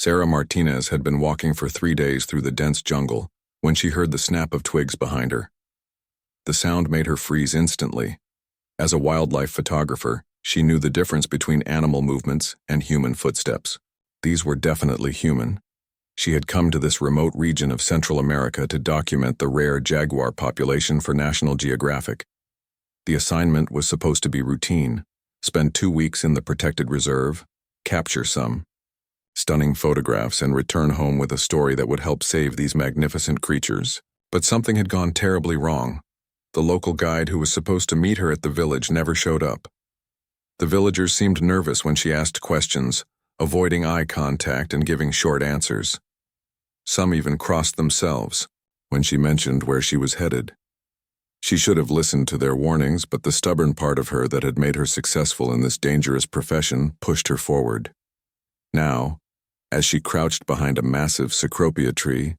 Sarah Martinez had been walking for 3 days through the dense jungle when she heard the snap of twigs behind her. The sound made her freeze instantly. As a wildlife photographer, she knew the difference between animal movements and human footsteps. These were definitely human. She had come to this remote region of Central America to document the rare jaguar population for National Geographic. The assignment was supposed to be routine: spend 2 weeks in the protected reserve, capture some stunning photographs, and return home with a story that would help save these magnificent creatures. But something had gone terribly wrong. The local guide who was supposed to meet her at the village never showed up. The villagers seemed nervous when she asked questions, avoiding eye contact and giving short answers. Some even crossed themselves when she mentioned where she was headed. She should have listened to their warnings, but the stubborn part of her that had made her successful in this dangerous profession pushed her forward. Now, as she crouched behind a massive cecropia tree,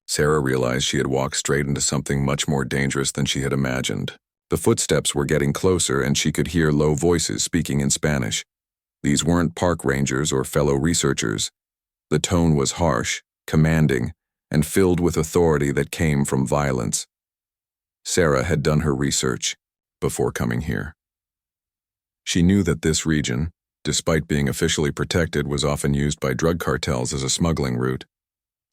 Sarah realized she had walked straight into something much more dangerous than she had imagined. The footsteps were getting closer, and she could hear low voices speaking in Spanish. These weren't park rangers or fellow researchers. The tone was harsh, commanding, and filled with authority that came from violence. Sarah had done her research before coming here. She knew that this region, despite being officially protected, was often used by drug cartels as a smuggling route.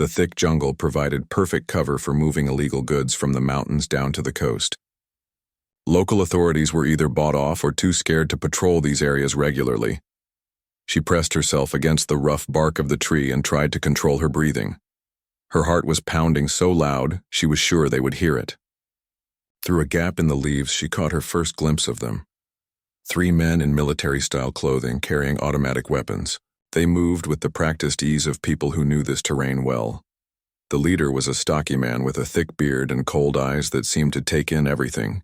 The thick jungle provided perfect cover for moving illegal goods from the mountains down to the coast. Local authorities were either bought off or too scared to patrol these areas regularly. She pressed herself against the rough bark of the tree and tried to control her breathing. Her heart was pounding so loud she was sure they would hear it. Through a gap in the leaves, she caught her first glimpse of them. 3 men in military-style clothing carrying automatic weapons. They moved with the practiced ease of people who knew this terrain well. The leader was a stocky man with a thick beard and cold eyes that seemed to take in everything.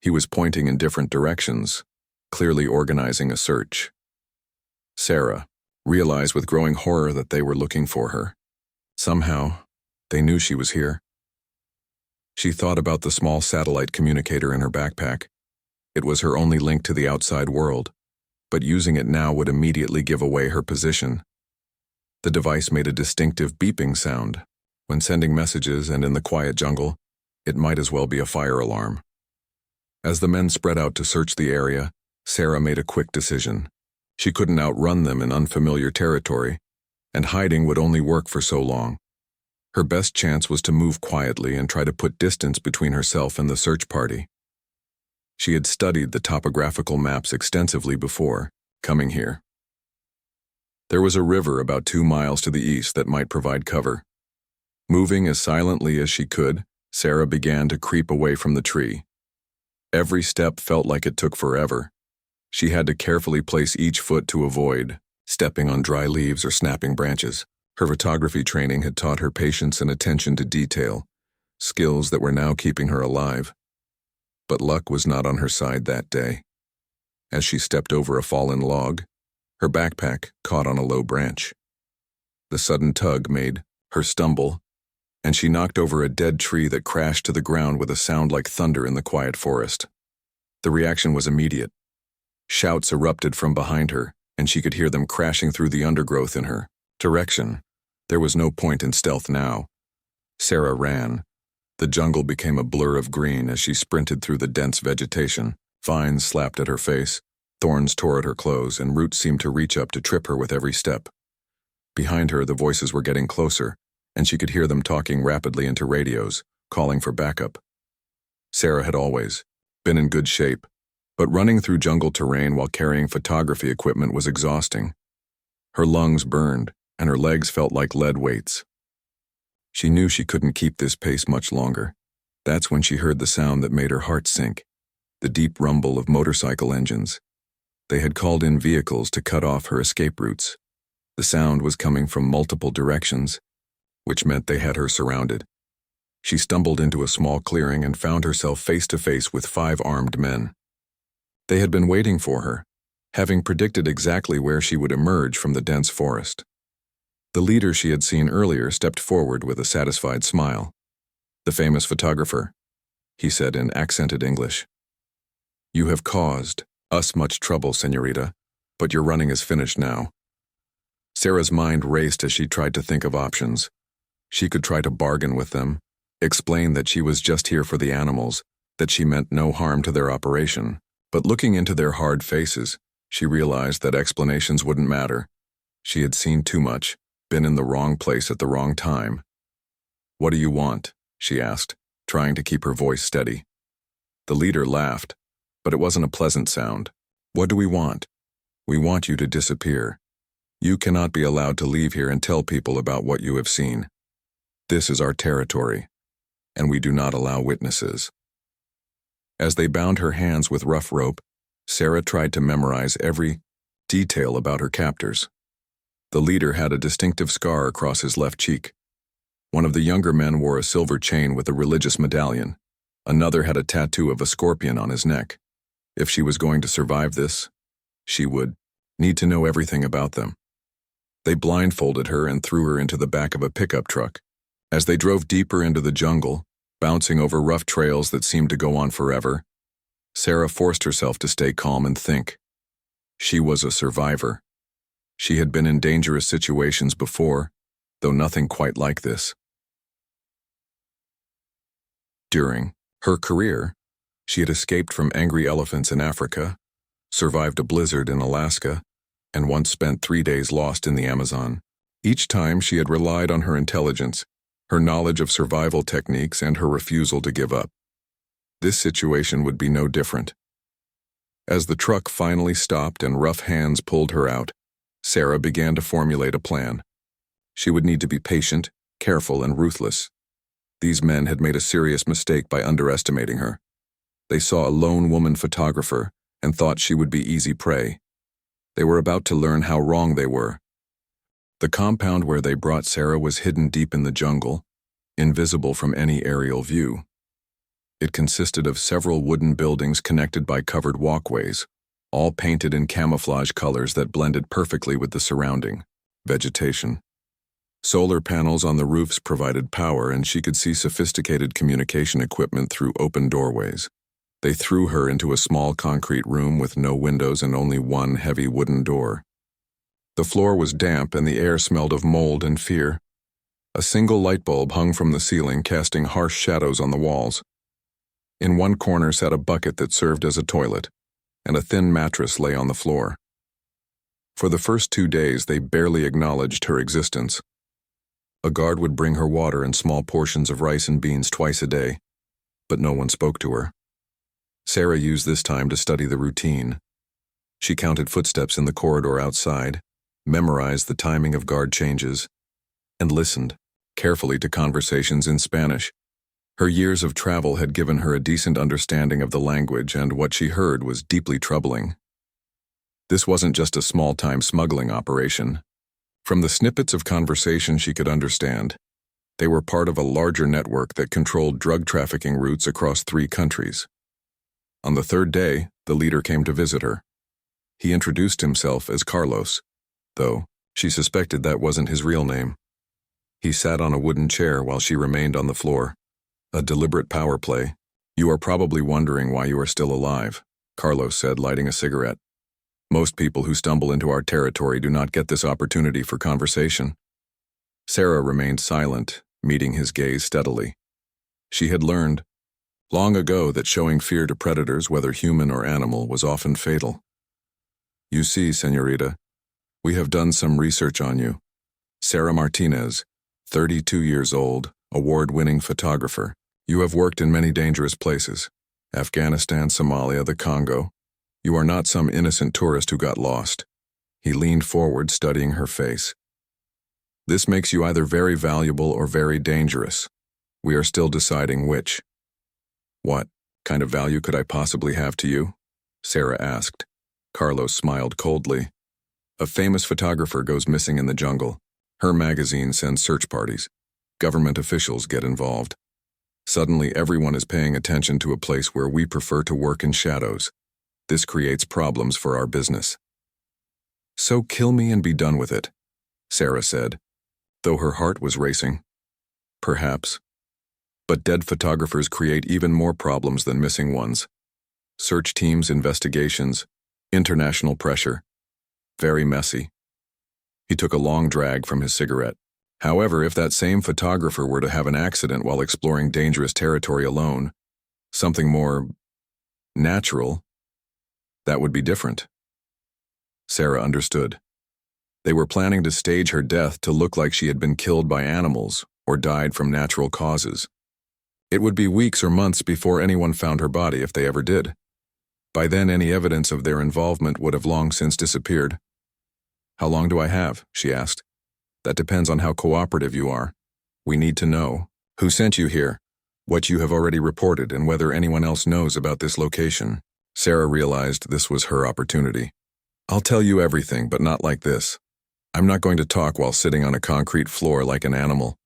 He was pointing in different directions, clearly organizing a search. Sarah realized with growing horror that they were looking for her. Somehow, they knew she was here. She thought about the small satellite communicator in her backpack. It was her only link to the outside world, but using it now would immediately give away her position. The device made a distinctive beeping sound. When sending messages and in the quiet jungle, it might as well be a fire alarm. As the men spread out to search the area, Sarah made a quick decision. She couldn't outrun them in unfamiliar territory, and hiding would only work for so long. Her best chance was to move quietly and try to put distance between herself and the search party. She had studied the topographical maps extensively before coming here. There was a river about 2 miles to the east that might provide cover. Moving as silently as she could, Sarah began to creep away from the tree. Every step felt like it took forever. She had to carefully place each foot to avoid stepping on dry leaves or snapping branches. Her photography training had taught her patience and attention to detail, skills that were now keeping her alive. But luck was not on her side that day. As she stepped over a fallen log, her backpack caught on a low branch. The sudden tug made her stumble, and she knocked over a dead tree that crashed to the ground with a sound like thunder in the quiet forest. The reaction was immediate. Shouts erupted from behind her, and she could hear them crashing through the undergrowth in her direction. There was no point in stealth now. Sarah ran. The jungle became a blur of green as she sprinted through the dense vegetation. Vines slapped at her face, thorns tore at her clothes, and roots seemed to reach up to trip her with every step. Behind her, the voices were getting closer, and she could hear them talking rapidly into radios, calling for backup. Sarah had always been in good shape, but running through jungle terrain while carrying photography equipment was exhausting. Her lungs burned, and her legs felt like lead weights. She knew she couldn't keep this pace much longer. That's when she heard the sound that made her heart sink, the deep rumble of motorcycle engines. They had called in vehicles to cut off her escape routes. The sound was coming from multiple directions, which meant they had her surrounded. She stumbled into a small clearing and found herself face to face with 5 armed men. They had been waiting for her, having predicted exactly where she would emerge from the dense forest. The leader she had seen earlier stepped forward with a satisfied smile. "The famous photographer," he said in accented English. "You have caused us much trouble, señorita, but your running is finished now." Sarah's mind raced as she tried to think of options. She could try to bargain with them, explain that she was just here for the animals, that she meant no harm to their operation. But looking into their hard faces, she realized that explanations wouldn't matter. She had seen too much, been in the wrong place at the wrong time. "What do you want?" she asked, trying to keep her voice steady. The leader laughed, but it wasn't a pleasant sound. "What do we want? We want you to disappear. You cannot be allowed to leave here and tell people about what you have seen. This is our territory, and we do not allow witnesses." As they bound her hands with rough rope, Sarah tried to memorize every detail about her captors. The leader had a distinctive scar across his left cheek. One of the younger men wore a silver chain with a religious medallion. Another had a tattoo of a scorpion on his neck. If she was going to survive this, she would need to know everything about them. They blindfolded her and threw her into the back of a pickup truck. As they drove deeper into the jungle, bouncing over rough trails that seemed to go on forever, Sarah forced herself to stay calm and think. She was a survivor. She had been in dangerous situations before, though nothing quite like this. During her career, she had escaped from angry elephants in Africa, survived a blizzard in Alaska, and once spent 3 days lost in the Amazon. Each time she had relied on her intelligence, her knowledge of survival techniques, and her refusal to give up. This situation would be no different. As the truck finally stopped and rough hands pulled her out, Sarah began to formulate a plan. She would need to be patient, careful, and ruthless. These men had made a serious mistake by underestimating her. They saw a lone woman photographer and thought she would be easy prey. They were about to learn how wrong they were. The compound where they brought Sarah was hidden deep in the jungle, invisible from any aerial view. It consisted of several wooden buildings connected by covered walkways, all painted in camouflage colors that blended perfectly with the surrounding vegetation. Solar panels on the roofs provided power, and she could see sophisticated communication equipment through open doorways. They threw her into a small concrete room with no windows and only one heavy wooden door. The floor was damp and the air smelled of mold and fear. A single light bulb hung from the ceiling, casting harsh shadows on the walls. In one corner sat a bucket that served as a toilet, and a thin mattress lay on the floor. For the first 2 days, they barely acknowledged her existence. A guard would bring her water and small portions of rice and beans twice a day, but no one spoke to her. Sarah used this time to study the routine. She counted footsteps in the corridor outside, memorized the timing of guard changes, and listened carefully to conversations in Spanish. Her years of travel had given her a decent understanding of the language, and what she heard was deeply troubling. This wasn't just a small-time smuggling operation. From the snippets of conversation she could understand, they were part of a larger network that controlled drug trafficking routes across 3 countries. On the 3rd day, the leader came to visit her. He introduced himself as Carlos, though she suspected that wasn't his real name. He sat on a wooden chair while she remained on the floor. A deliberate power play. "You are probably wondering why you are still alive," Carlos said, lighting a cigarette. "Most people who stumble into our territory do not get this opportunity for conversation." Sarah remained silent, meeting his gaze steadily. She had learned long ago that showing fear to predators, whether human or animal, was often fatal. "You see, señorita, we have done some research on you. Sarah Martinez, 32 years old, award-winning photographer. You have worked in many dangerous places. Afghanistan, Somalia, the Congo. You are not some innocent tourist who got lost." He leaned forward, studying her face. "This makes you either very valuable or very dangerous. We are still deciding which." "What kind of value could I possibly have to you?" Sarah asked. Carlos smiled coldly. "A famous photographer goes missing in the jungle. Her magazine sends search parties. Government officials get involved. Suddenly, everyone is paying attention to a place where we prefer to work in shadows. This creates problems for our business." "So kill me and be done with it," Sarah said, though her heart was racing. Perhaps. But dead photographers create even more problems than missing ones. Search teams, investigations, international pressure. Very messy. He took a long drag from his cigarette. However, if that same photographer were to have an accident while exploring dangerous territory alone, something more natural, that would be different. Sarah understood. They were planning to stage her death to look like she had been killed by animals or died from natural causes. It would be weeks or months before anyone found her body if they ever did. By then, any evidence of their involvement would have long since disappeared. "How long do I have?" she asked. "That depends on how cooperative you are. We need to know who sent you here, what you have already reported, and whether anyone else knows about this location." Sarah realized this was her opportunity. "I'll tell you everything, but not like this. I'm not going to talk while sitting on a concrete floor like an animal."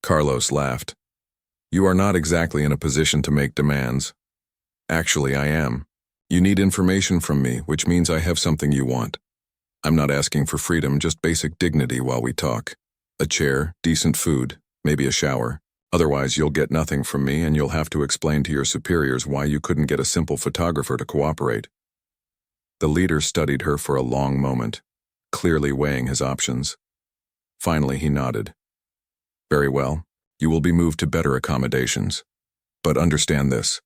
Carlos laughed. "You are not exactly in a position to make demands. Actually, I am. You need information from me, which means I have something you want. I'm not asking for freedom, just basic dignity while we talk. A chair, decent food, maybe a shower. Otherwise, you'll get nothing from me and you'll have to explain to your superiors why you couldn't get a simple photographer to cooperate." The leader studied her for a long moment, clearly weighing his options. Finally, he nodded. "Very well. You will be moved to better accommodations. But understand this.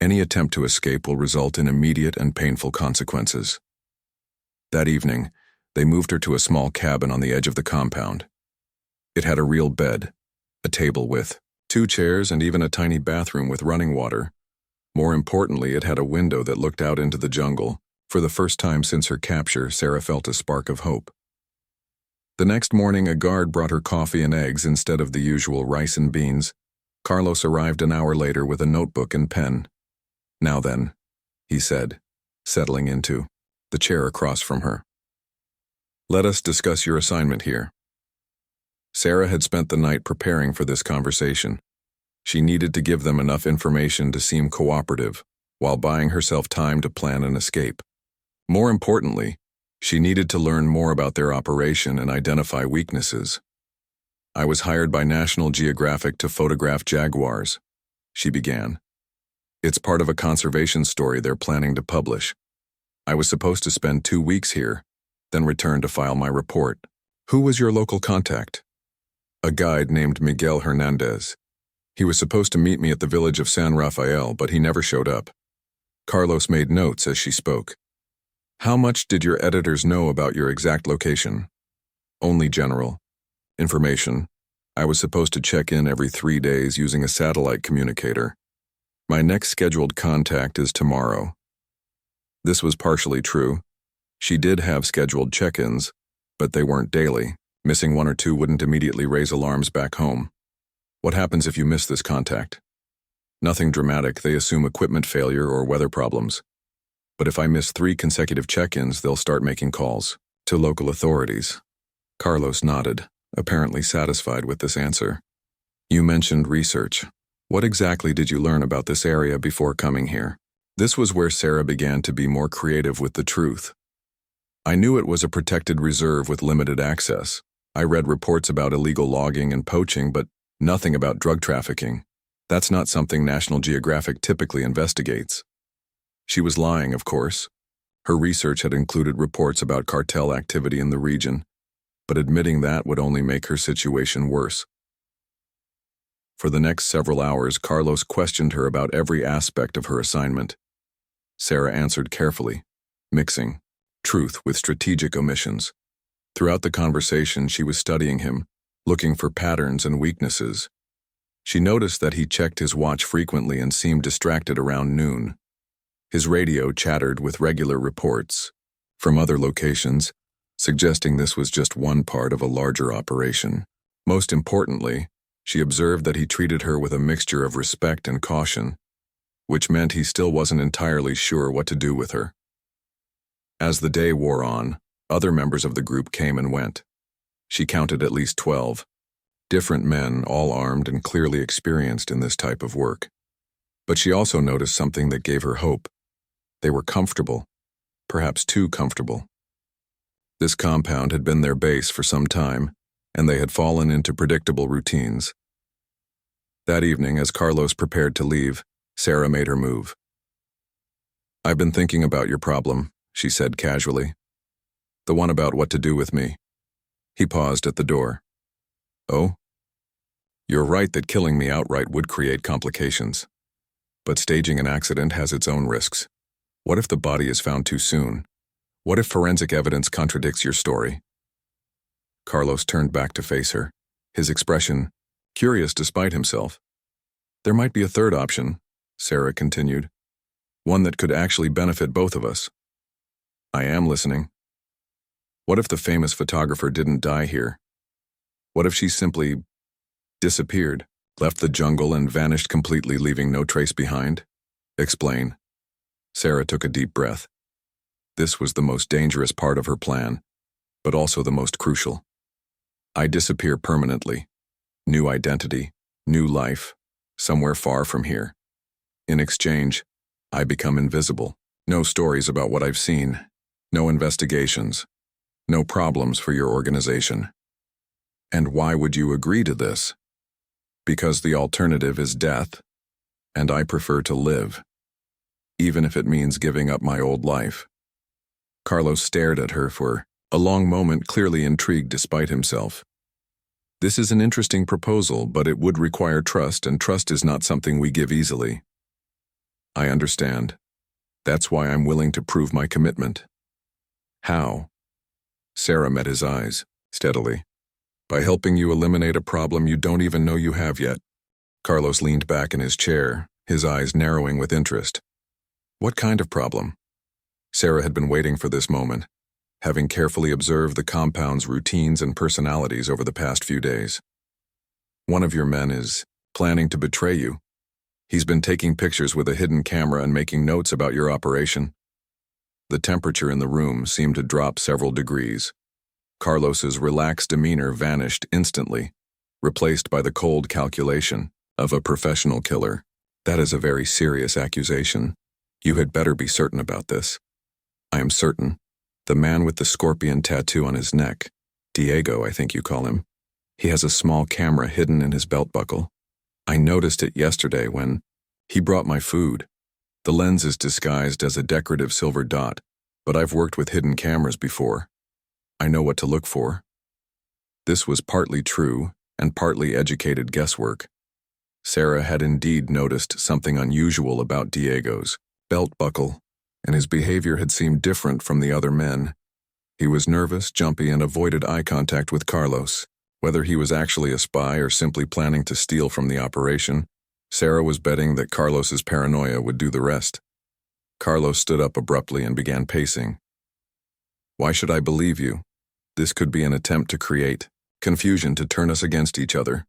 Any attempt to escape will result in immediate and painful consequences." That evening, they moved her to a small cabin on the edge of the compound. It had a real bed, a table with 2 chairs, and even a tiny bathroom with running water. More importantly, it had a window that looked out into the jungle. For the first time since her capture, Sarah felt a spark of hope. The next morning, a guard brought her coffee and eggs instead of the usual rice and beans. Carlos arrived an hour later with a notebook and pen. "Now then," he said, settling into the chair across from her. "Let us discuss your assignment here." Sarah had spent the night preparing for this conversation. She needed to give them enough information to seem cooperative, while buying herself time to plan an escape. More importantly, she needed to learn more about their operation and identify weaknesses. "I was hired by National Geographic to photograph jaguars," she began. "It's part of a conservation story they're planning to publish. I was supposed to spend 2 weeks here, then return to file my report." "Who was your local contact?" "A guide named Miguel Hernandez. He was supposed to meet me at the village of San Rafael, but he never showed up." Carlos made notes as she spoke. "How much did your editors know about your exact location?" "Only general information. I was supposed to check in every 3 days using a satellite communicator. My next scheduled contact is tomorrow." This was partially true. She did have scheduled check-ins, but they weren't daily. Missing 1 or 2 wouldn't immediately raise alarms back home. "What happens if you miss this contact?" "Nothing dramatic. They assume equipment failure or weather problems. But if I miss 3 consecutive check-ins, they'll start making calls to local authorities." Carlos nodded, apparently satisfied with this answer. "You mentioned research. What exactly did you learn about this area before coming here?" This was where Sarah began to be more creative with the truth. "I knew it was a protected reserve with limited access. I read reports about illegal logging and poaching, but nothing about drug trafficking. That's not something National Geographic typically investigates." She was lying, of course. Her research had included reports about cartel activity in the region, but admitting that would only make her situation worse. For the next several hours, Carlos questioned her about every aspect of her assignment. Sarah answered carefully, mixing truth with strategic omissions. Throughout the conversation, she was studying him, looking for patterns and weaknesses. She noticed that he checked his watch frequently and seemed distracted around noon. His radio chattered with regular reports from other locations, suggesting this was just one part of a larger operation. Most importantly, she observed that he treated her with a mixture of respect and caution, which meant he still wasn't entirely sure what to do with her. As the day wore on, other members of the group came and went. She counted at least 12. Different men, all armed and clearly experienced in this type of work. But she also noticed something that gave her hope. They were comfortable, perhaps too comfortable. This compound had been their base for some time, and they had fallen into predictable routines. That evening, as Carlos prepared to leave, Sarah made her move. "I've been thinking about your problem," she said casually. "The one about what to do with me. He paused at the door. Oh? You're right that killing me outright would create complications. But staging an accident has its own risks. What if the body is found too soon? What if forensic evidence contradicts your story? Carlos turned back to face her, his expression curious despite himself. There might be a third option, Sarah continued. One that could actually benefit both of us. I am listening. What if the famous photographer didn't die here? What if she simply disappeared, left the jungle and vanished completely, leaving no trace behind? Explain. Sarah took a deep breath. This was the most dangerous part of her plan, but also the most crucial. I disappear permanently. New identity, new life, somewhere far from here. In exchange, I become invisible. No stories about what I've seen. No investigations. No problems for your organization. And why would you agree to this? Because the alternative is death, and I prefer to live, even if it means giving up my old life. Carlos stared at her for a long moment, clearly intrigued despite himself. This is an interesting proposal, but it would require trust, and trust is not something we give easily. I understand. That's why I'm willing to prove my commitment. How? Sarah met his eyes, steadily. By helping you eliminate a problem you don't even know you have yet. Carlos leaned back in his chair, his eyes narrowing with interest. What kind of problem? Sarah had been waiting for this moment, having carefully observed the compound's routines and personalities over the past few days. One of your men is planning to betray you. He's been taking pictures with a hidden camera and making notes about your operation. The temperature in the room seemed to drop several degrees. Carlos's relaxed demeanor vanished instantly, replaced by the cold calculation of a professional killer. That is a very serious accusation. You had better be certain about this. I am certain. The man with the scorpion tattoo on his neck, Diego, I think you call him, he has a small camera hidden in his belt buckle. I noticed it yesterday when he brought my food. The lens is disguised as a decorative silver dot, but I've worked with hidden cameras before. I know what to look for. This was partly true and partly educated guesswork. Sarah had indeed noticed something unusual about Diego's belt buckle, and his behavior had seemed different from the other men. He was nervous, jumpy, and avoided eye contact with Carlos. Whether he was actually a spy or simply planning to steal from the operation, Sarah was betting that Carlos's paranoia would do the rest. Carlos stood up abruptly and began pacing. Why should I believe you? This could be an attempt to create confusion to turn us against each other.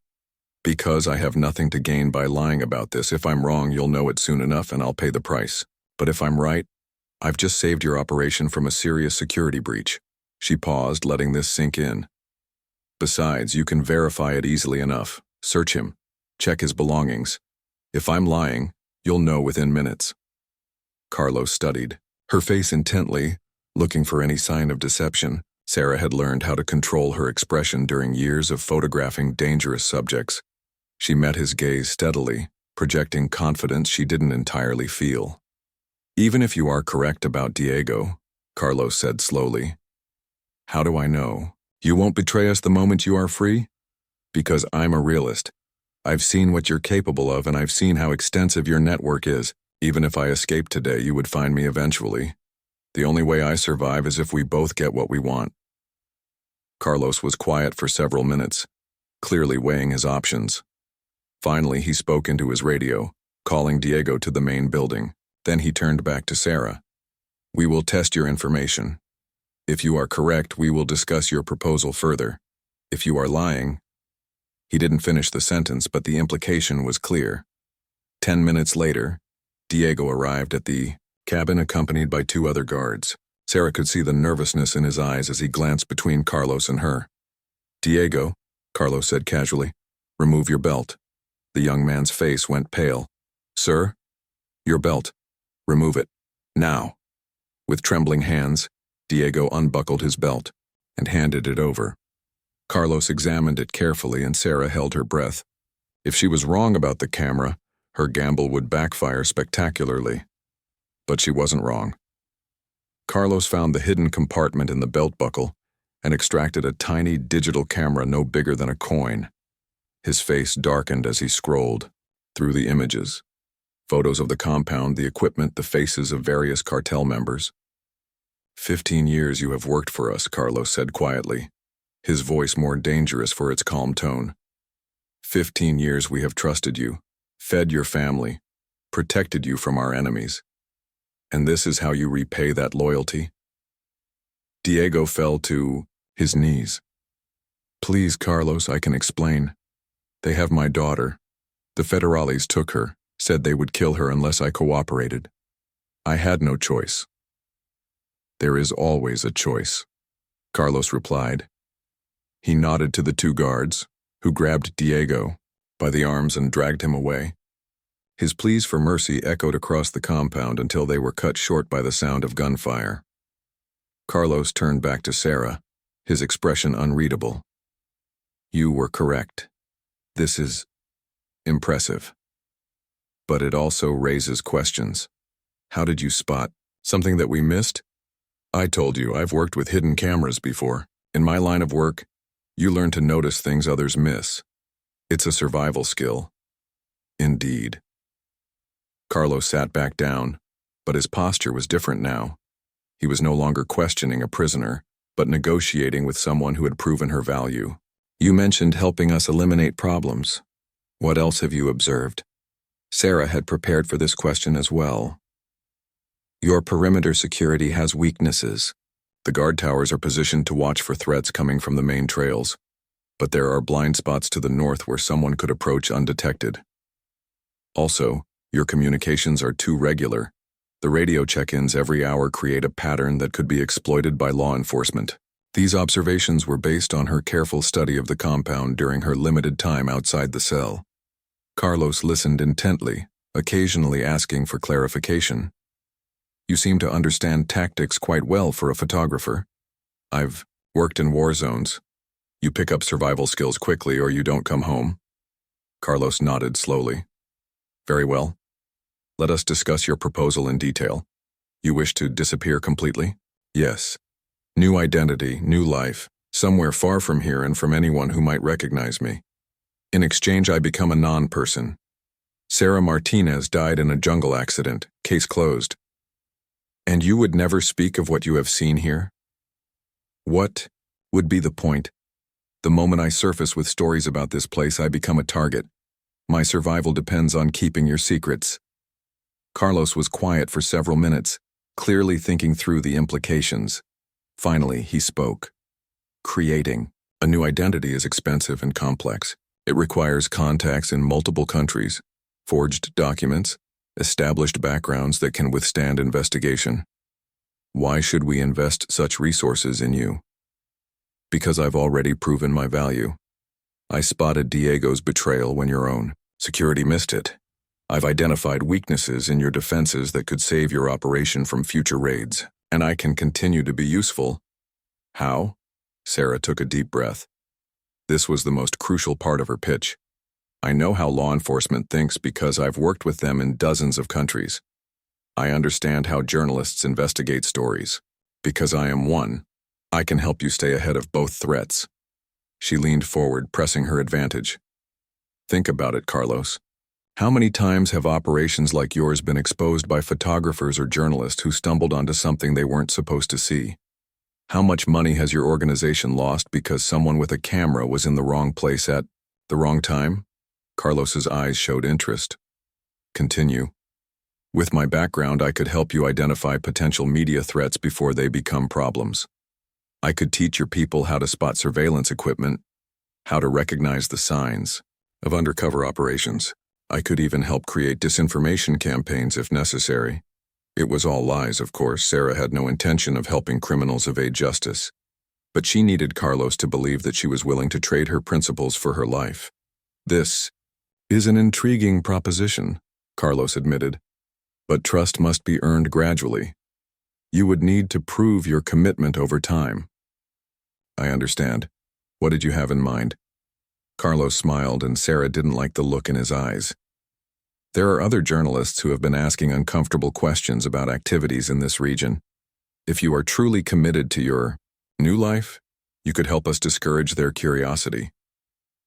Because I have nothing to gain by lying about this. If I'm wrong, you'll know it soon enough and I'll pay the price. But if I'm right, I've just saved your operation from a serious security breach. She paused, letting this sink in. Besides, you can verify it easily enough. Search him. Check his belongings. If I'm lying, you'll know within minutes. Carlos studied, her face intently, looking for any sign of deception. Sarah had learned how to control her expression during years of photographing dangerous subjects. She met his gaze steadily, projecting confidence she didn't entirely feel. Even if you are correct about Diego, Carlos said slowly. How do I know? You won't betray us the moment you are free? Because I'm a realist. I've seen what you're capable of, and I've seen how extensive your network is. Even if I escape today, you would find me eventually. The only way I survive is if we both get what we want. Carlos was quiet for several minutes, clearly weighing his options. Finally, he spoke into his radio, calling Diego to the main building. Then he turned back to Sarah. We will test your information. If you are correct, we will discuss your proposal further. If you are lying... He didn't finish the sentence, but the implication was clear. 10 minutes later, Diego arrived at the cabin accompanied by 2 other guards. Sarah could see the nervousness in his eyes as he glanced between Carlos and her. Diego, Carlos said casually, remove your belt. The young man's face went pale. Sir? Your belt. Remove it. Now. With trembling hands, Diego unbuckled his belt and handed it over. Carlos examined it carefully and Sarah held her breath. If she was wrong about the camera, her gamble would backfire spectacularly. But she wasn't wrong. Carlos found the hidden compartment in the belt buckle and extracted a tiny digital camera no bigger than a coin. His face darkened as he scrolled through the images. Photos of the compound, the equipment, the faces of various cartel members. 15 years you have worked for us, Carlos said quietly, his voice more dangerous for its calm tone. 15 years we have trusted you, fed your family, protected you from our enemies. And this is how you repay that loyalty? Diego fell to his knees. Please, Carlos, I can explain. They have my daughter. The federales took her, said they would kill her unless I cooperated. I had no choice. There is always a choice, Carlos replied. He nodded to the two guards, who grabbed Diego by the arms and dragged him away. His pleas for mercy echoed across the compound until they were cut short by the sound of gunfire. Carlos turned back to Sarah, his expression unreadable. You were correct. This is impressive. But it also raises questions. How did you spot something that we missed? I told you, I've worked with hidden cameras before. In my line of work, you learn to notice things others miss. It's a survival skill. Indeed. Carlos sat back down, but his posture was different now. He was no longer questioning a prisoner, but negotiating with someone who had proven her value. You mentioned helping us eliminate problems. What else have you observed? Sarah had prepared for this question as well. Your perimeter security has weaknesses. The guard towers are positioned to watch for threats coming from the main trails, but there are blind spots to the north where someone could approach undetected. Also, your communications are too regular. The radio check-ins every hour create a pattern that could be exploited by law enforcement. These observations were based on her careful study of the compound during her limited time outside the cell. Carlos listened intently, occasionally asking for clarification. You seem to understand tactics quite well for a photographer. I've worked in war zones. You pick up survival skills quickly or you don't come home. Carlos nodded slowly. Very well. Let us discuss your proposal in detail. You wish to disappear completely? Yes. New identity, new life, somewhere far from here and from anyone who might recognize me. In exchange, I become a non-person. Sarah Martinez died in a jungle accident, case closed. And you would never speak of what you have seen here? What would be the point? The moment I surface with stories about this place, I become a target. My survival depends on keeping your secrets. Carlos was quiet for several minutes, clearly thinking through the implications. Finally, he spoke. Creating a new identity is expensive and complex. It requires contacts in multiple countries, forged documents, established backgrounds that can withstand investigation. Why should we invest such resources in you? Because I've already proven my value. I spotted Diego's betrayal when your own security missed it. I've identified weaknesses in your defenses that could save your operation from future raids, and I can continue to be useful. How? Sarah took a deep breath. This was the most crucial part of her pitch. I know how law enforcement thinks because I've worked with them in dozens of countries. I understand how journalists investigate stories. Because I am one, I can help you stay ahead of both threats. She leaned forward, pressing her advantage. Think about it, Carlos. How many times have operations like yours been exposed by photographers or journalists who stumbled onto something they weren't supposed to see? How much money has your organization lost because someone with a camera was in the wrong place at the wrong time? Carlos's eyes showed interest. Continue. With my background, I could help you identify potential media threats before they become problems. I could teach your people how to spot surveillance equipment, how to recognize the signs of undercover operations. I could even help create disinformation campaigns if necessary. It was all lies, of course. Sarah had no intention of helping criminals evade justice. But she needed Carlos to believe that she was willing to trade her principles for her life. This is an intriguing proposition, Carlos admitted. But trust must be earned gradually. You would need to prove your commitment over time. I understand. What did you have in mind? Carlos smiled, and Sarah didn't like the look in his eyes. There are other journalists who have been asking uncomfortable questions about activities in this region. If you are truly committed to your new life, You could help us discourage their curiosity."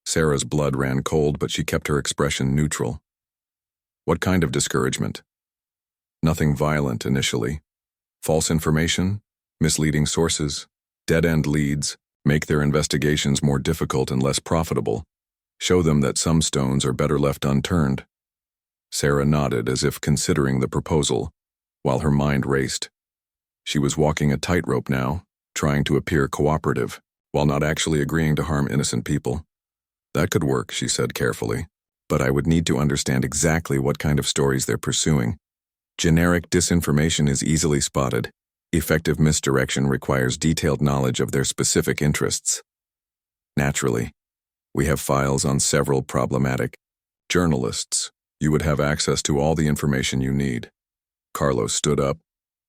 Sarah's blood ran cold, but she kept her expression neutral. "What kind of discouragement?" "Nothing violent initially. False information, misleading sources, dead-end leads, make their investigations more difficult and less profitable. Show them that some stones are better left unturned." Sarah nodded as if considering the proposal, while her mind raced. She was walking a tightrope now, trying to appear cooperative, while not actually agreeing to harm innocent people. "That could work," she said carefully, "but I would need to understand exactly what kind of stories they're pursuing. Generic disinformation is easily spotted. Effective misdirection requires detailed knowledge of their specific interests. Naturally, we have files on several problematic journalists. You would have access to all the information you need." Carlos stood up,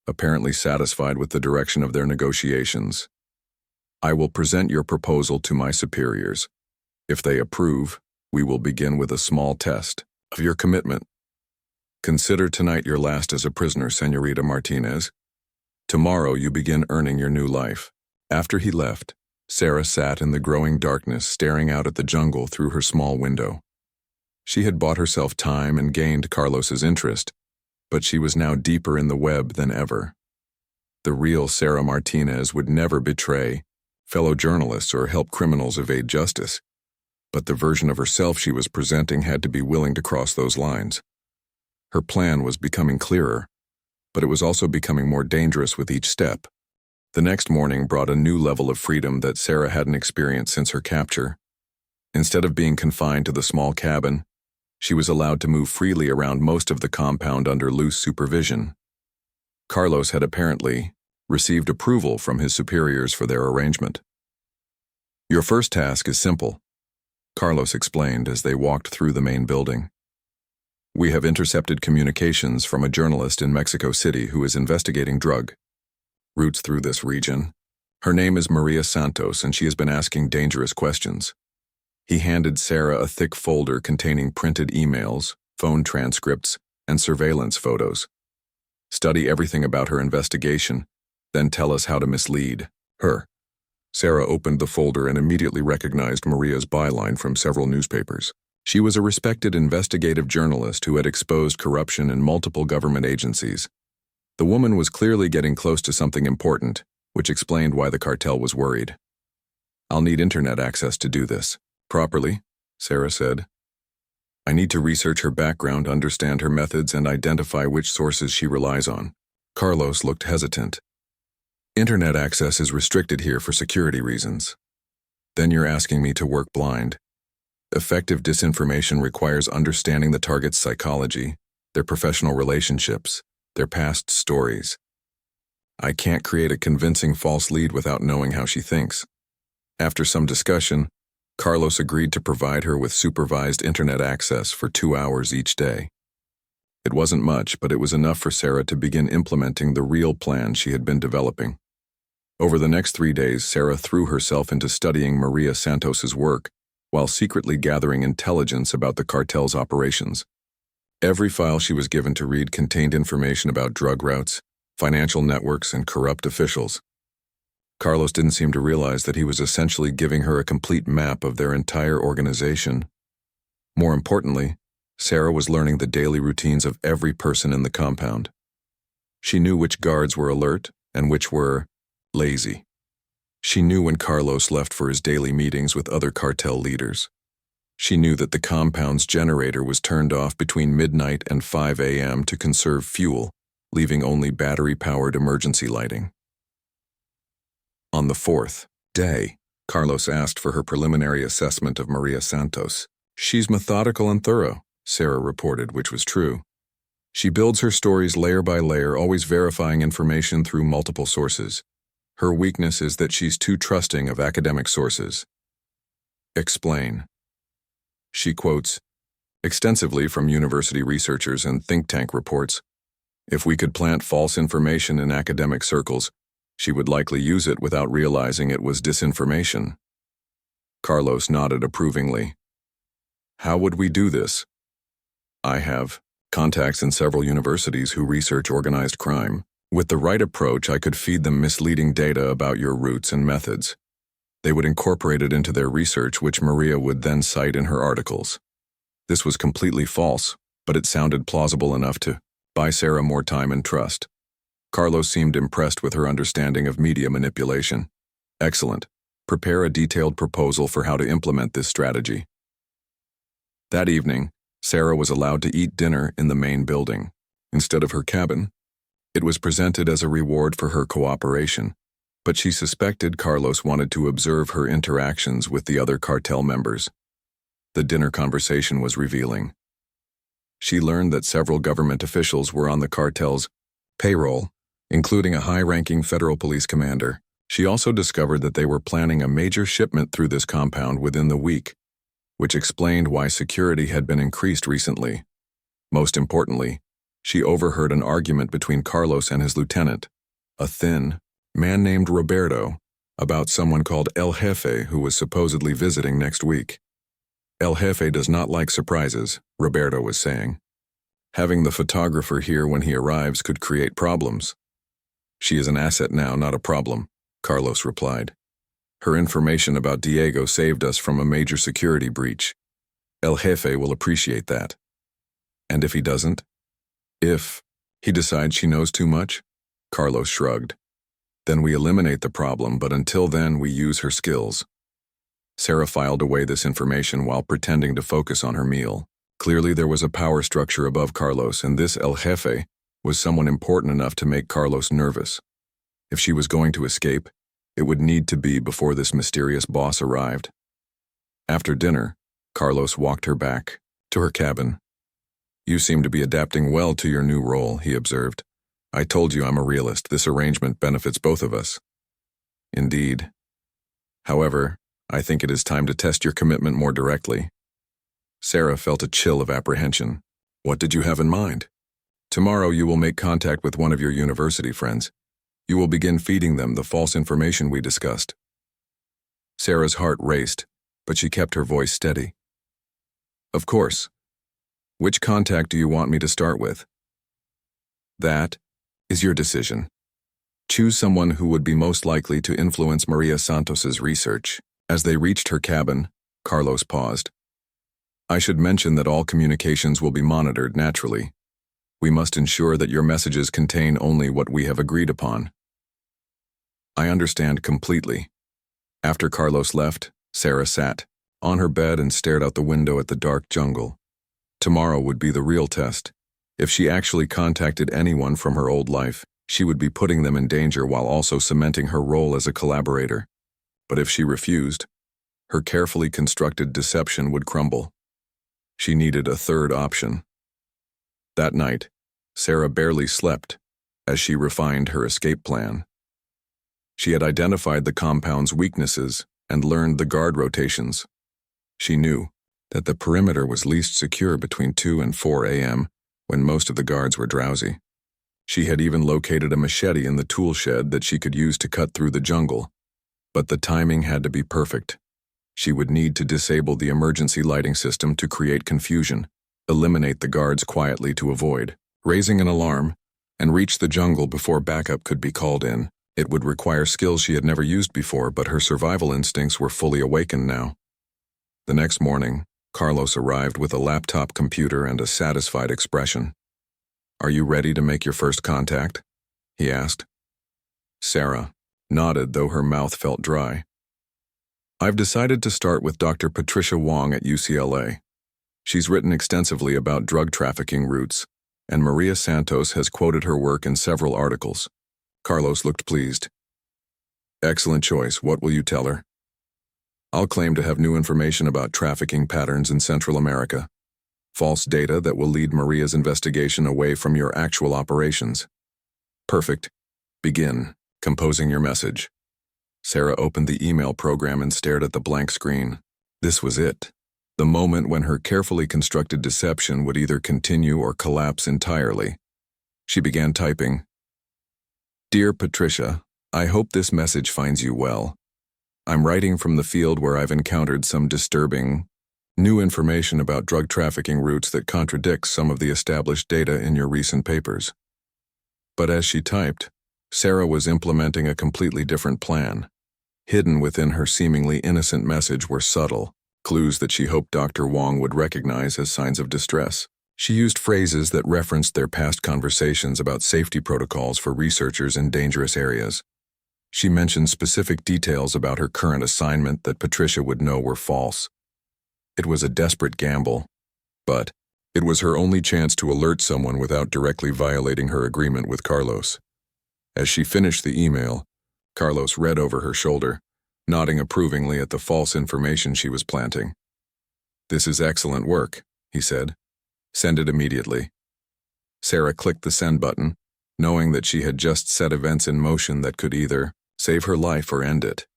apparently satisfied with the direction of their negotiations. "I will present your proposal to my superiors. If they approve, we will begin with a small test of your commitment. Consider tonight your last as a prisoner, Señorita Martinez. Tomorrow you begin earning your new life." After he left, Sarah sat in the growing darkness, staring out at the jungle through her small window. She had bought herself time and gained Carlos's interest, but she was now deeper in the web than ever. The real Sarah Martinez would never betray fellow journalists or help criminals evade justice, but the version of herself she was presenting had to be willing to cross those lines. Her plan was becoming clearer, but it was also becoming more dangerous with each step. The next morning brought a new level of freedom that Sarah hadn't experienced since her capture. Instead of being confined to the small cabin, she was allowed to move freely around most of the compound under loose supervision. Carlos had apparently received approval from his superiors for their arrangement. "Your first task is simple," Carlos explained as they walked through the main building. "We have intercepted communications from a journalist in Mexico City who is investigating drug routes through this region. Her name is Maria Santos, and she has been asking dangerous questions." He handed Sarah a thick folder containing printed emails, phone transcripts, and surveillance photos. "Study everything about her investigation, then tell us how to mislead her." Sarah opened the folder and immediately recognized Maria's byline from several newspapers. She was a respected investigative journalist who had exposed corruption in multiple government agencies. The woman was clearly getting close to something important, which explained why the cartel was worried. "I'll need internet access to do this properly," Sarah said. "I need to research her background, understand her methods, and identify which sources she relies on." Carlos looked hesitant. "Internet access is restricted here for security reasons." "Then you're asking me to work blind." Effective disinformation requires understanding the target's psychology, their professional relationships, their past stories. I can't create a convincing false lead without knowing how she thinks. After some discussion, Carlos agreed to provide her with supervised internet access for 2 hours each day. It wasn't much, but it was enough for Sarah to begin implementing the real plan she had been developing. Over the next 3 days, Sarah threw herself into studying Maria Santos's work while secretly gathering intelligence about the cartel's operations. Every file she was given to read contained information about drug routes, financial networks, and corrupt officials. Carlos didn't seem to realize that he was essentially giving her a complete map of their entire organization. More importantly, Sarah was learning the daily routines of every person in the compound. She knew which guards were alert and which were lazy. She knew when Carlos left for his daily meetings with other cartel leaders. She knew that the compound's generator was turned off between midnight and 5 a.m. to conserve fuel, leaving only battery-powered emergency lighting. On the 4th day, Carlos asked for her preliminary assessment of Maria Santos. "She's methodical and thorough," Sarah reported, which was true. "She builds her stories layer by layer, always verifying information through multiple sources. Her weakness is that she's too trusting of academic sources." Explain. She quotes extensively from university researchers and think tank reports. If we could plant false information in academic circles, she would likely use it without realizing it was disinformation. Carlos nodded approvingly. "How would we do this?" "I have contacts in several universities who research organized crime. With the right approach, I could feed them misleading data about your routes and methods. They would incorporate it into their research, which Maria would then cite in her articles. This was completely false, but it sounded plausible enough to buy Sarah more time and trust. Carlos seemed impressed with her understanding of media manipulation. Excellent. Prepare a detailed proposal for how to implement this strategy. That evening, Sarah was allowed to eat dinner in the main building, instead of her cabin. It was presented as a reward for her cooperation, but she suspected Carlos wanted to observe her interactions with the other cartel members. The dinner conversation was revealing. She learned that several government officials were on the cartel's payroll, including a high-ranking federal police commander. She also discovered that they were planning a major shipment through this compound within the week, which explained why security had been increased recently. Most importantly, she overheard an argument between Carlos and his lieutenant, a thin man named Roberto, about someone called El Jefe who was supposedly visiting next week. El Jefe does not like surprises, Roberto was saying. Having the photographer here when he arrives could create problems. She is an asset now, not a problem, Carlos replied. Her information about Diego saved us from a major security breach. El Jefe will appreciate that. And if he doesn't? If he decides she knows too much? Carlos shrugged. Then we eliminate the problem, but until then we use her skills. Sarah filed away this information while pretending to focus on her meal. Clearly there was a power structure above Carlos, and this El Jefe was someone important enough to make Carlos nervous. If she was going to escape, it would need to be before this mysterious boss arrived. After dinner, Carlos walked her back to her cabin. You seem to be adapting well to your new role, he observed. I told you I'm a realist. This arrangement benefits both of us. Indeed. However, I think it is time to test your commitment more directly. Sarah felt a chill of apprehension. What did you have in mind? Tomorrow you will make contact with one of your university friends. You will begin feeding them the false information we discussed. Sarah's heart raced, but she kept her voice steady. Of course. Which contact do you want me to start with? That is your decision. Choose someone who would be most likely to influence Maria Santos's research. As they reached her cabin, Carlos paused. I should mention that all communications will be monitored naturally. We must ensure that your messages contain only what we have agreed upon. I understand completely. After Carlos left, Sarah sat on her bed and stared out the window at the dark jungle. Tomorrow would be the real test. If she actually contacted anyone from her old life, she would be putting them in danger while also cementing her role as a collaborator. But if she refused, her carefully constructed deception would crumble. She needed a third option. That night, Sarah barely slept as she refined her escape plan. She had identified the compound's weaknesses and learned the guard rotations. She knew that the perimeter was least secure between 2 and 4 a.m. when most of the guards were drowsy. She had even located a machete in the tool shed that she could use to cut through the jungle. But the timing had to be perfect. She would need to disable the emergency lighting system to create confusion, eliminate the guards quietly to avoid raising an alarm, and reach the jungle before backup could be called in. It would require skills she had never used before, but her survival instincts were fully awakened now. The next morning, Carlos arrived with a laptop computer and a satisfied expression. Are you ready to make your first contact? He asked. Sarah nodded, though her mouth felt dry. I've decided to start with Dr. Patricia Wong at UCLA. She's written extensively about drug trafficking routes, and Maria Santos has quoted her work in several articles. Carlos looked pleased. Excellent choice. What will you tell her? I'll claim to have new information about trafficking patterns in Central America. False data that will lead Maria's investigation away from your actual operations. Perfect. Begin composing your message. Sarah opened the email program and stared at the blank screen. This was it. The moment when her carefully constructed deception would either continue or collapse entirely. She began typing. Dear Patricia, I hope this message finds you well. I'm writing from the field where I've encountered some disturbing, new information about drug trafficking routes that contradicts some of the established data in your recent papers. But as she typed, Sarah was implementing a completely different plan. Hidden within her seemingly innocent message were subtle clues that she hoped Dr. Wong would recognize as signs of distress. She used phrases that referenced their past conversations about safety protocols for researchers in dangerous areas. She mentioned specific details about her current assignment that Patricia would know were false. It was a desperate gamble, but it was her only chance to alert someone without directly violating her agreement with Carlos. As she finished the email, Carlos read over her shoulder, nodding approvingly at the false information she was planting. "This is excellent work," he said. "Send it immediately." Sarah clicked the send button, knowing that she had just set events in motion that could either save her life or end it.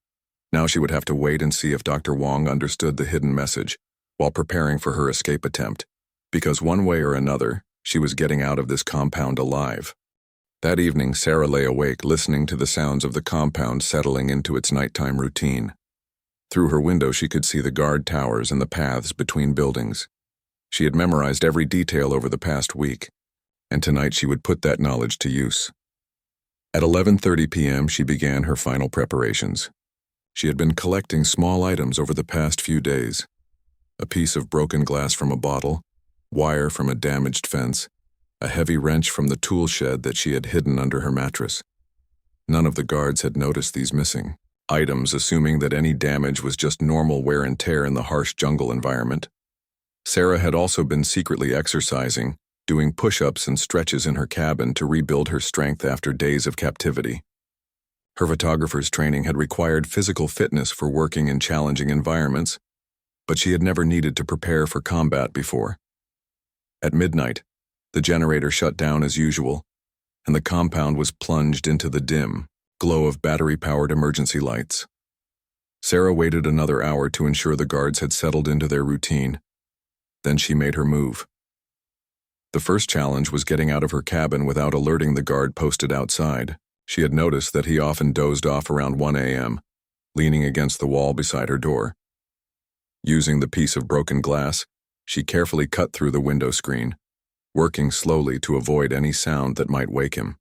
Now she would have to wait and see if Dr. Wong understood the hidden message while preparing for her escape attempt, because one way or another, she was getting out of this compound alive. That evening, Sarah lay awake listening to the sounds of the compound settling into its nighttime routine. Through her window she could see the guard towers and the paths between buildings. She had memorized every detail over the past week, and tonight she would put that knowledge to use. At 11:30 p.m. she began her final preparations. She had been collecting small items over the past few days. A piece of broken glass from a bottle, wire from a damaged fence, a heavy wrench from the tool shed that she had hidden under her mattress. None of the guards had noticed these missing items, assuming that any damage was just normal wear and tear in the harsh jungle environment. Sarah had also been secretly exercising, doing push-ups and stretches in her cabin to rebuild her strength after days of captivity. Her photographer's training had required physical fitness for working in challenging environments, but she had never needed to prepare for combat before. At midnight, the generator shut down as usual, and the compound was plunged into the dim glow of battery-powered emergency lights. Sarah waited another hour to ensure the guards had settled into their routine. Then she made her move. The first challenge was getting out of her cabin without alerting the guard posted outside. She had noticed that he often dozed off around 1 a.m., leaning against the wall beside her door. Using the piece of broken glass, she carefully cut through the window screen, working slowly to avoid any sound that might wake him.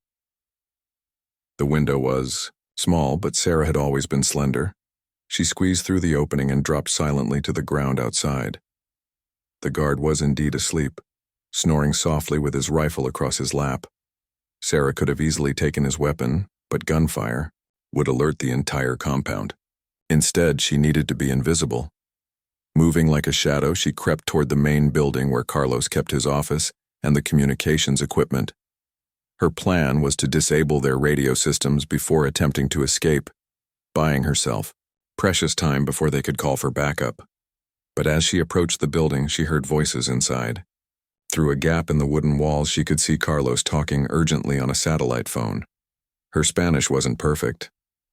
The window was small, but Sarah had always been slender. She squeezed through the opening and dropped silently to the ground outside. The guard was indeed asleep, snoring softly with his rifle across his lap. Sarah could have easily taken his weapon, but gunfire would alert the entire compound. Instead, she needed to be invisible. Moving like a shadow, she crept toward the main building where Carlos kept his office and the communications equipment. Her plan was to disable their radio systems before attempting to escape, buying herself precious time before they could call for backup. But as she approached the building, she heard voices inside. Through a gap in the wooden walls, she could see Carlos talking urgently on a satellite phone. Her Spanish wasn't perfect,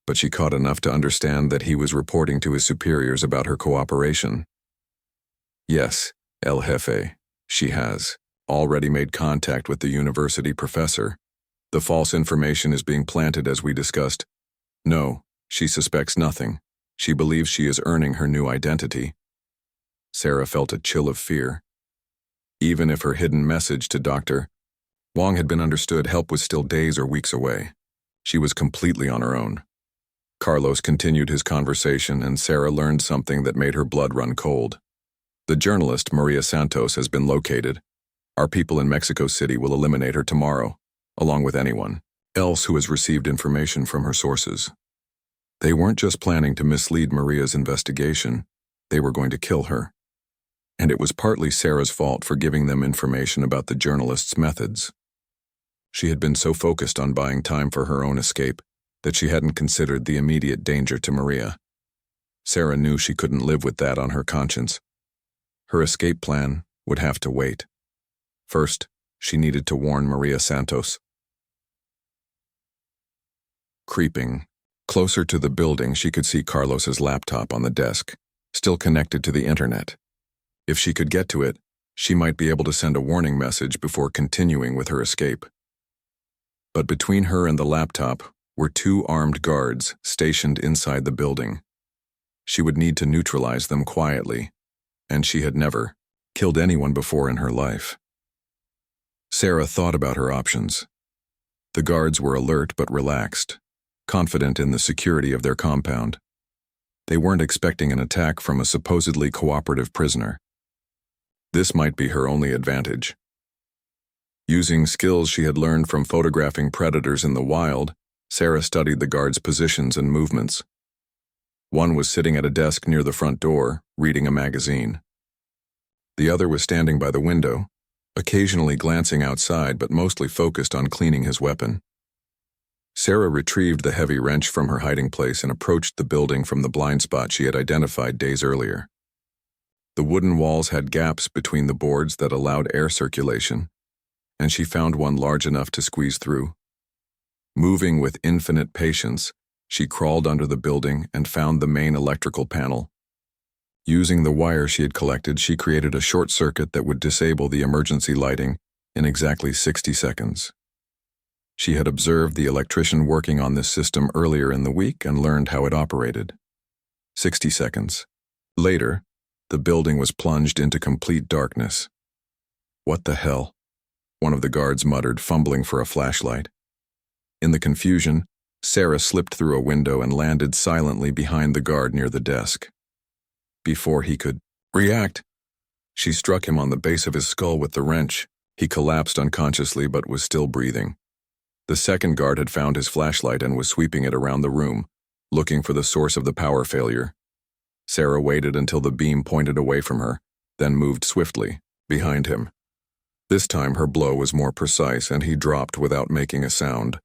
but she caught enough to understand that he was reporting to his superiors about her cooperation. "Yes, El Jefe, she has already made contact with the university professor. The false information is being planted as we discussed. No, she suspects nothing. She believes she is earning her new identity." Sarah felt a chill of fear. Even if her hidden message to Dr. Wong had been understood, help was still days or weeks away. She was completely on her own. Carlos continued his conversation, and Sarah learned something that made her blood run cold. "The journalist, Maria Santos, has been located. Our people in Mexico City will eliminate her tomorrow, along with anyone else who has received information from her sources. They weren't just planning to mislead Maria's investigation, they were going to kill her. And it was partly Sarah's fault for giving them information about the journalist's methods. She had been so focused on buying time for her own escape that she hadn't considered the immediate danger to Maria. Sarah knew she couldn't live with that on her conscience. Her escape plan would have to wait. First, she needed to warn Maria Santos. Creeping closer to the building, she could see Carlos's laptop on the desk, still connected to the internet. If she could get to it, she might be able to send a warning message before continuing with her escape. But between her and the laptop were 2 armed guards stationed inside the building. She would need to neutralize them quietly, and she had never killed anyone before in her life. Sarah thought about her options. The guards were alert but relaxed, confident in the security of their compound. They weren't expecting an attack from a supposedly cooperative prisoner. This might be her only advantage. Using skills she had learned from photographing predators in the wild, Sarah studied the guards' positions and movements. One was sitting at a desk near the front door, reading a magazine. The other was standing by the window, occasionally glancing outside but mostly focused on cleaning his weapon. Sarah retrieved the heavy wrench from her hiding place and approached the building from the blind spot she had identified days earlier. The wooden walls had gaps between the boards that allowed air circulation, and she found one large enough to squeeze through. Moving with infinite patience, she crawled under the building and found the main electrical panel. Using the wire she had collected, she created a short circuit that would disable the emergency lighting in exactly 60 seconds. She had observed the electrician working on this system earlier in the week and learned how it operated. 60 seconds. Later, the building was plunged into complete darkness. "What the hell?" one of the guards muttered, fumbling for a flashlight. In the confusion, Sarah slipped through a window and landed silently behind the guard near the desk. Before he could react, she struck him on the base of his skull with the wrench. He collapsed unconsciously but was still breathing. The second guard had found his flashlight and was sweeping it around the room, looking for the source of the power failure. Sarah waited until the beam pointed away from her, then moved swiftly, behind him. This time her blow was more precise and he dropped without making a sound.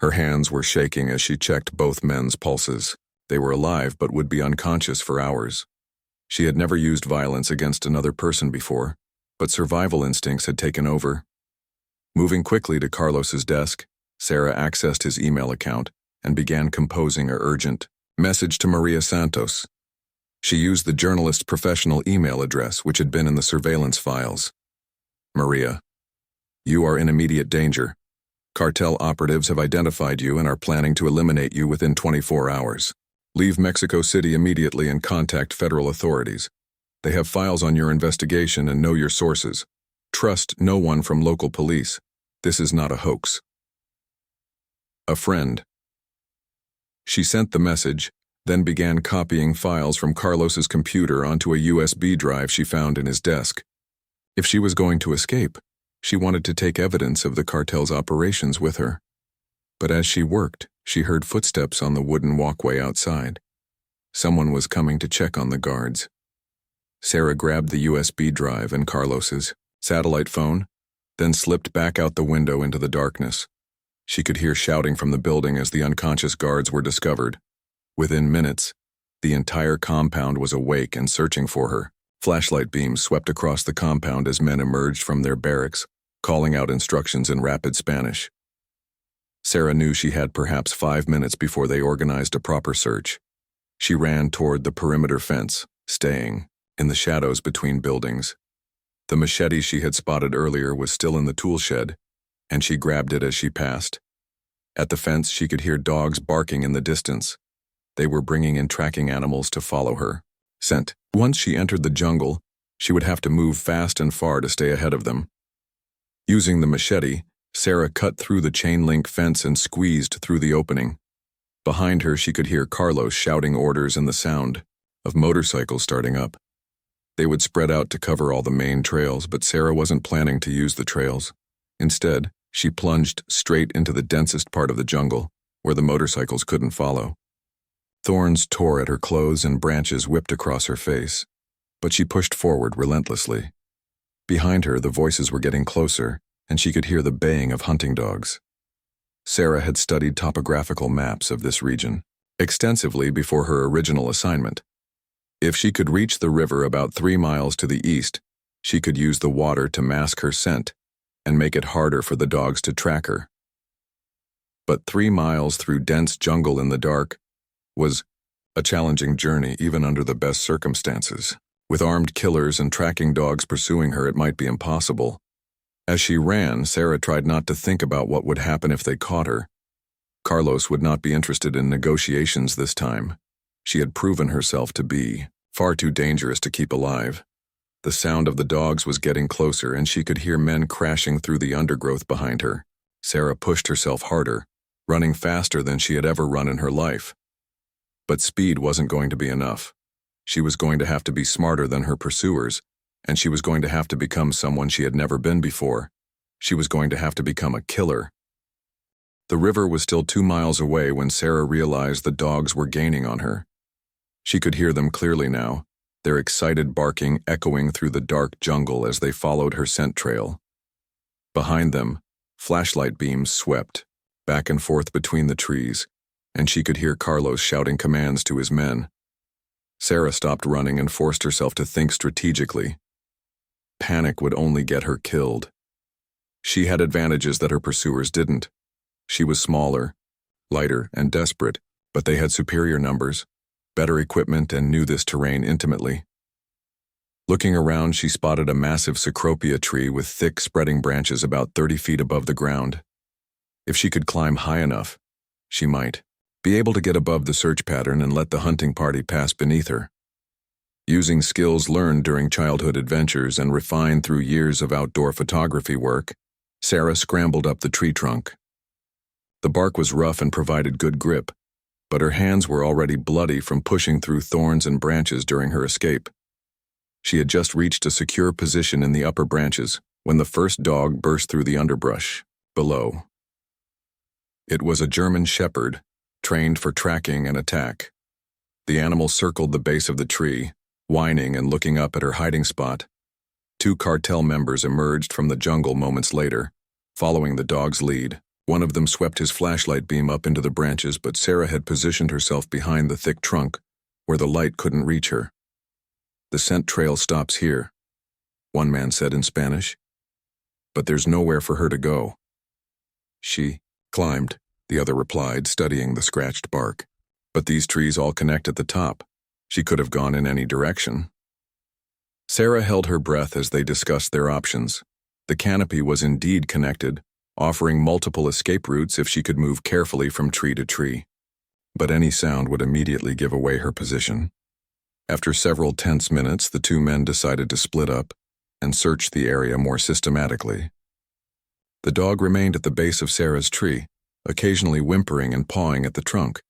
Her hands were shaking as she checked both men's pulses. They were alive but would be unconscious for hours. She had never used violence against another person before, but survival instincts had taken over. Moving quickly to Carlos's desk, Sarah accessed his email account and began composing an urgent message to Maria Santos. She used the journalist's professional email address, which had been in the surveillance files. "Maria, you are in immediate danger. Cartel operatives have identified you and are planning to eliminate you within 24 hours. Leave Mexico City immediately and contact federal authorities. They have files on your investigation and know your sources. Trust no one from local police. This is not a hoax. A friend." She sent the message, then began copying files from Carlos's computer onto a USB drive she found in his desk. If she was going to escape, she wanted to take evidence of the cartel's operations with her. But as she worked, she heard footsteps on the wooden walkway outside. Someone was coming to check on the guards. Sarah grabbed the USB drive and Carlos's satellite phone, then slipped back out the window into the darkness. She could hear shouting from the building as the unconscious guards were discovered. Within minutes, the entire compound was awake and searching for her. Flashlight beams swept across the compound as men emerged from their barracks, calling out instructions in rapid Spanish. Sarah knew she had perhaps 5 minutes before they organized a proper search. She ran toward the perimeter fence, staying in the shadows between buildings. The machete she had spotted earlier was still in the tool shed, and she grabbed it as she passed. At the fence, she could hear dogs barking in the distance. They were bringing in tracking animals to follow her. Scent. Once she entered the jungle, she would have to move fast and far to stay ahead of them. Using the machete, Sarah cut through the chain-link fence and squeezed through the opening. Behind her, she could hear Carlos shouting orders and the sound of motorcycles starting up. They would spread out to cover all the main trails, but Sarah wasn't planning to use the trails. Instead, she plunged straight into the densest part of the jungle, where the motorcycles couldn't follow. Thorns tore at her clothes and branches whipped across her face, but she pushed forward relentlessly. Behind her, the voices were getting closer, and she could hear the baying of hunting dogs. Sarah had studied topographical maps of this region extensively before her original assignment. If she could reach the river about 3 miles to the east, she could use the water to mask her scent and make it harder for the dogs to track her. But 3 miles through dense jungle in the dark was a challenging journey even under the best circumstances. With armed killers and tracking dogs pursuing her, it might be impossible. As she ran, Sarah tried not to think about what would happen if they caught her. Carlos would not be interested in negotiations this time. She had proven herself to be far too dangerous to keep alive. The sound of the dogs was getting closer, and she could hear men crashing through the undergrowth behind her. Sarah pushed herself harder, running faster than she had ever run in her life. But speed wasn't going to be enough. She was going to have to be smarter than her pursuers, and she was going to have to become someone she had never been before. She was going to have to become a killer. The river was still 2 miles away when Sarah realized the dogs were gaining on her. She could hear them clearly now, their excited barking echoing through the dark jungle as they followed her scent trail. Behind them, flashlight beams swept, back and forth between the trees, and she could hear Carlos shouting commands to his men. Sarah stopped running and forced herself to think strategically. Panic would only get her killed. She had advantages that her pursuers didn't. She was smaller, lighter, and desperate, but they had superior numbers, better equipment, and knew this terrain intimately. Looking around, she spotted a massive cecropia tree with thick, spreading branches about 30 feet above the ground. If she could climb high enough, she might be able to get above the search pattern and let the hunting party pass beneath her. Using skills learned during childhood adventures and refined through years of outdoor photography work, Sarah scrambled up the tree trunk. The bark was rough and provided good grip, but her hands were already bloody from pushing through thorns and branches during her escape. She had just reached a secure position in the upper branches when the first dog burst through the underbrush below. It was a German shepherd, trained for tracking and attack. The animal circled the base of the tree, whining and looking up at her hiding spot. 2 cartel members emerged from the jungle moments later, following the dog's lead. One of them swept his flashlight beam up into the branches, but Sarah had positioned herself behind the thick trunk, where the light couldn't reach her. "The scent trail stops here," one man said in Spanish. "But there's nowhere for her to go." "She climbed," the other replied, studying the scratched bark. "But these trees all connect at the top. She could have gone in any direction." Sarah held her breath as they discussed their options. The canopy was indeed connected, offering multiple escape routes if she could move carefully from tree to tree. But any sound would immediately give away her position. After several tense minutes, the 2 men decided to split up and search the area more systematically. The dog remained at the base of Sarah's tree, occasionally whimpering and pawing at the trunk.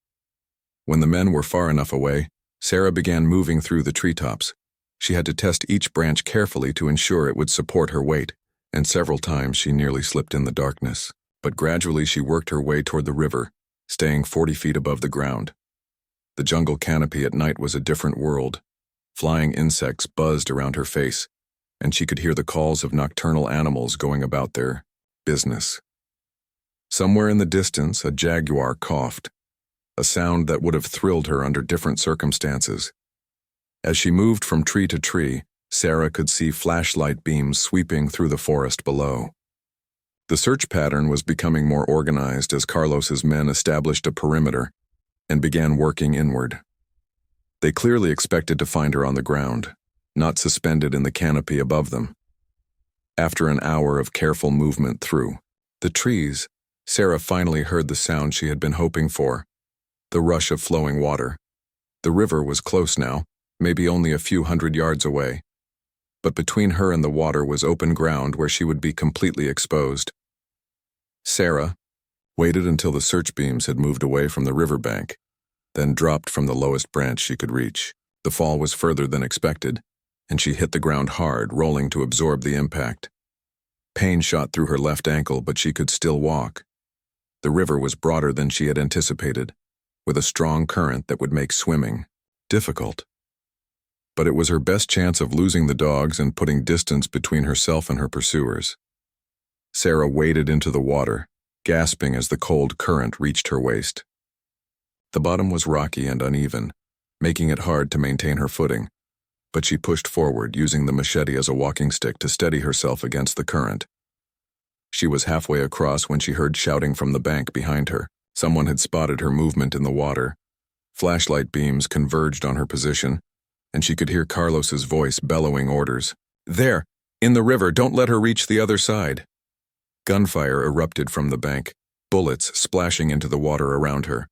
When the men were far enough away, Sarah began moving through the treetops. She had to test each branch carefully to ensure it would support her weight, and several times she nearly slipped in the darkness. But gradually she worked her way toward the river, staying 40 feet above the ground. The jungle canopy at night was a different world. Flying insects buzzed around her face, and she could hear the calls of nocturnal animals going about their business. Somewhere in the distance, a jaguar coughed, a sound that would have thrilled her under different circumstances. As she moved from tree to tree, Sarah could see flashlight beams sweeping through the forest below. The search pattern was becoming more organized as Carlos's men established a perimeter and began working inward. They clearly expected to find her on the ground, not suspended in the canopy above them. After an hour of careful movement through the trees, Sarah finally heard the sound she had been hoping for, the rush of flowing water. The river was close now, maybe only a few hundred yards away. But between her and the water was open ground where she would be completely exposed. Sarah waited until the search beams had moved away from the riverbank, then dropped from the lowest branch she could reach. The fall was further than expected, and she hit the ground hard, rolling to absorb the impact. Pain shot through her left ankle, but she could still walk. The river was broader than she had anticipated, with a strong current that would make swimming difficult. But it was her best chance of losing the dogs and putting distance between herself and her pursuers. Sarah waded into the water, gasping as the cold current reached her waist. The bottom was rocky and uneven, making it hard to maintain her footing, but she pushed forward, using the machete as a walking stick to steady herself against the current. She was halfway across when she heard shouting from the bank behind her. Someone had spotted her movement in the water. Flashlight beams converged on her position, and she could hear Carlos's voice bellowing orders. "There! In the river! Don't let her reach the other side!" Gunfire erupted from the bank, bullets splashing into the water around her.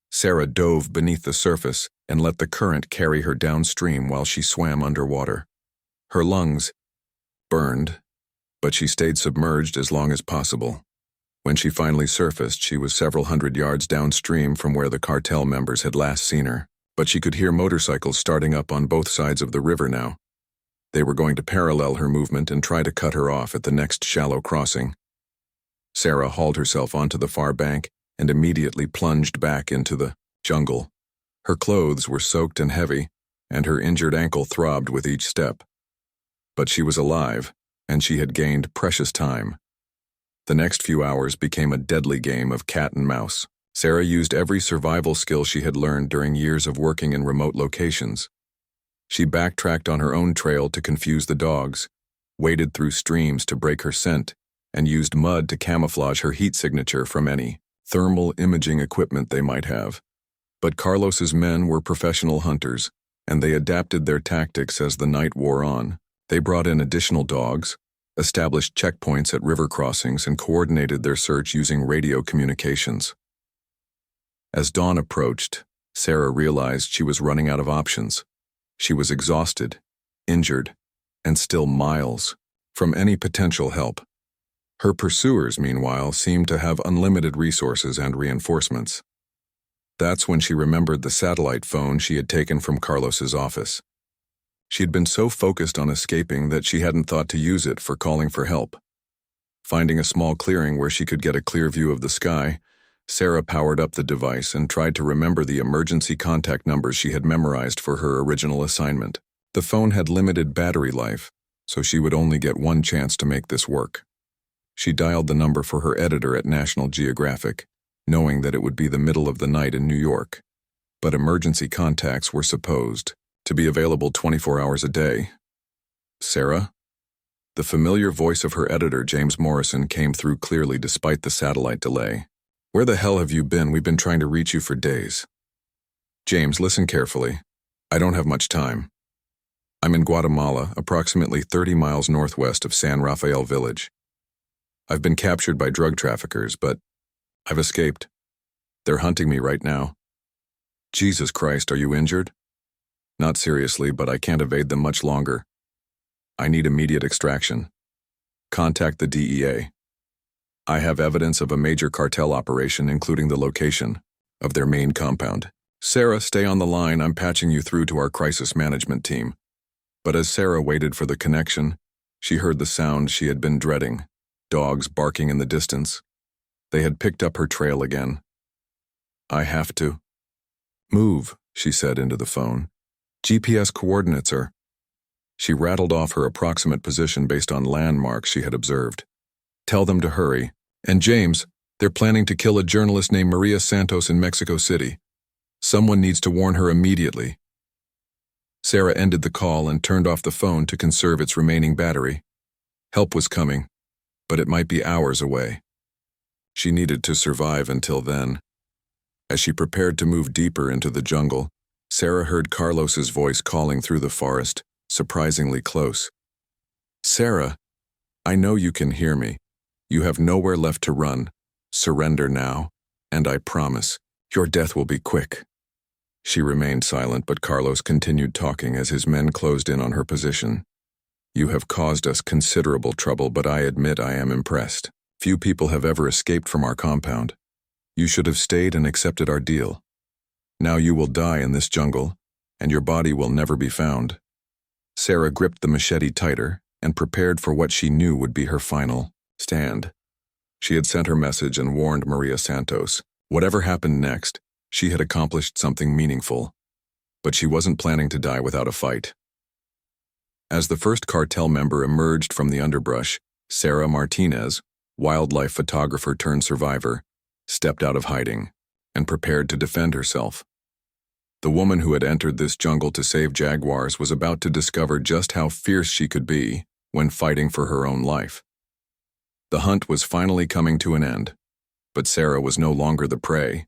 Sarah dove beneath the surface and let the current carry her downstream while she swam underwater. Her lungs burned, but she stayed submerged as long as possible. When she finally surfaced, she was several hundred yards downstream from where the cartel members had last seen her. But she could hear motorcycles starting up on both sides of the river now. They were going to parallel her movement and try to cut her off at the next shallow crossing. Sarah hauled herself onto the far bank and immediately plunged back into the jungle. Her clothes were soaked and heavy, and her injured ankle throbbed with each step. But she was alive, and she had gained precious time. The next few hours became a deadly game of cat and mouse. Sarah used every survival skill she had learned during years of working in remote locations. She backtracked on her own trail to confuse the dogs, waded through streams to break her scent, and used mud to camouflage her heat signature from any thermal imaging equipment they might have. But Carlos's men were professional hunters, and they adapted their tactics as the night wore on. They brought in additional dogs, established checkpoints at river crossings, and coordinated their search using radio communications. As dawn approached, Sarah realized she was running out of options. She was exhausted, injured, and still miles from any potential help. Her pursuers, meanwhile, seemed to have unlimited resources and reinforcements. That's when she remembered the satellite phone she had taken from Carlos's office. She had been so focused on escaping that she hadn't thought to use it for calling for help. Finding a small clearing where she could get a clear view of the sky, Sarah powered up the device and tried to remember the emergency contact numbers she had memorized for her original assignment. The phone had limited battery life, so she would only get one chance to make this work. She dialed the number for her editor at National Geographic, knowing that it would be the middle of the night in New York. But emergency contacts were supposed to be available 24 hours a day. Sarah? The familiar voice of her editor, James Morrison, came through clearly despite the satellite delay. Where the hell have you been? We've been trying to reach you for days. James, listen carefully. I don't have much time. I'm in Guatemala, approximately 30 miles northwest of San Rafael Village. I've been captured by drug traffickers, but I've escaped. They're hunting me right now. Jesus Christ, are you injured? Not seriously, but I can't evade them much longer. I need immediate extraction. Contact the DEA. I have evidence of a major cartel operation, including the location of their main compound. Sarah, stay on the line. I'm patching you through to our crisis management team. But as Sarah waited for the connection, she heard the sound she had been dreading, dogs barking in the distance. They had picked up her trail again. I have to move, she said into the phone. GPS coordinates are. She rattled off her approximate position based on landmarks she had observed. Tell them to hurry. And James, they're planning to kill a journalist named Maria Santos in Mexico City. Someone needs to warn her immediately. Sarah ended the call and turned off the phone to conserve its remaining battery. Help was coming, but it might be hours away. She needed to survive until then. As she prepared to move deeper into the jungle, Sarah heard Carlos's voice calling through the forest, surprisingly close. Sarah, I know you can hear me. You have nowhere left to run. Surrender now, and I promise, your death will be quick. She remained silent, but Carlos continued talking as his men closed in on her position. You have caused us considerable trouble, but I admit I am impressed. Few people have ever escaped from our compound. You should have stayed and accepted our deal. Now you will die in this jungle, and your body will never be found. Sarah gripped the machete tighter and prepared for what she knew would be her final stand. She had sent her message and warned Maria Santos. Whatever happened next, she had accomplished something meaningful. But she wasn't planning to die without a fight. As the first cartel member emerged from the underbrush, Sarah Martinez, wildlife photographer turned survivor, stepped out of hiding and prepared to defend herself. The woman who had entered this jungle to save jaguars was about to discover just how fierce she could be when fighting for her own life. The hunt was finally coming to an end, but Sarah was no longer the prey.